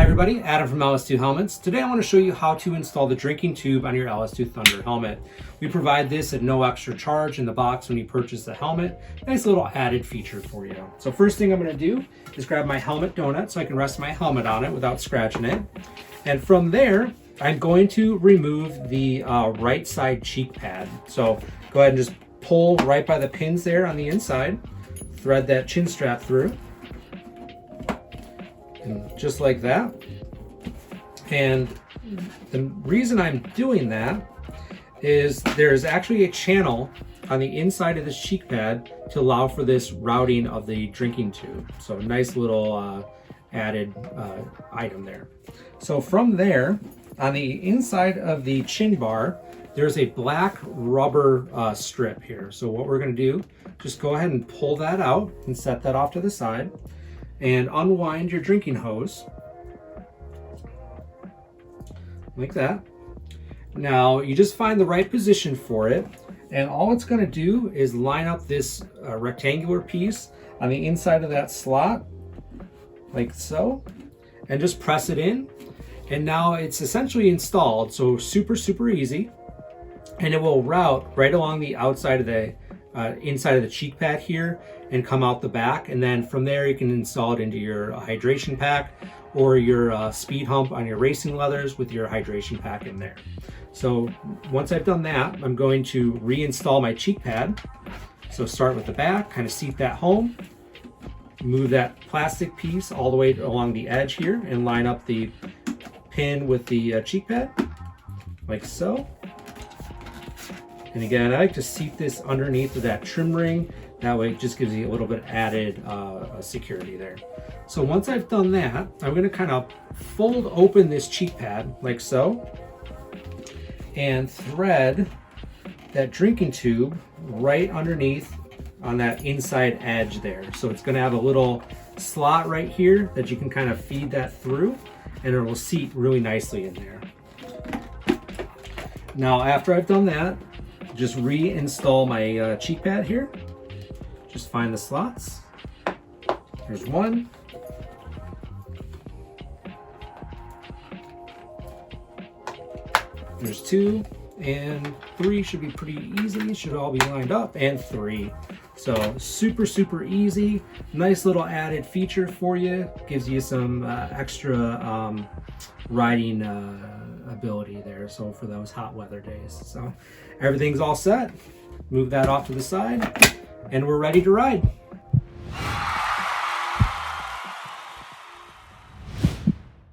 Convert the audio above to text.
everybody, Adam from LS2 Helmets. Today I want to show you how to install the drinking tube on your LS2 Thunder Helmet. We provide this at no extra charge in the box when you purchase the helmet. Nice little added feature for you. So first thing I'm going to do is grab my helmet donut so I can rest my helmet on it without scratching it. And from there, I'm going to remove the right side cheek pad. So go ahead and just pull right by the pins there on the inside, thread that chin strap through. And just like that. And the reason I'm doing that is there's actually a channel on the inside of this cheek pad to allow for this routing of the drinking tube. So a nice little added item there. So from there, on the inside of the chin bar, there's a black rubber strip here. So what we're going to do, just go ahead and pull that out and set that off to the side. And unwind your drinking hose like that. Now you just find the right position for it, and all it's going to do is line up this rectangular piece on the inside of that slot like so, and just press it in, and now it's essentially installed. So super easy, and it will route right along the outside of the inside of the cheek pad here and come out the back, and then from there you can install it into your hydration pack or your speed hump on your racing leathers with your hydration pack in there. So once I've done that, I'm going to reinstall my cheek pad. So start with the back, kind of seat that home, move that plastic piece all the way along the edge here and line up the pin with the cheek pad like so. And again, I like to seat this underneath of that trim ring. That way it just gives you a little bit added security there. So once I've done that, I'm going to kind of fold open this cheek pad like so and thread that drinking tube right underneath on that inside edge there. So it's going to have a little slot right here that you can kind of feed that through, and it will seat really nicely in there. Now after I've done that, just reinstall my cheek pad here. Just find the slots. There's one. There's two, and three should be pretty easy. Should all be lined up, and three. So super easy. Nice little added feature for you. Gives you some extra riding ability there, so for those hot weather days. So everything's all set. Move that off to the side, and we're ready to ride.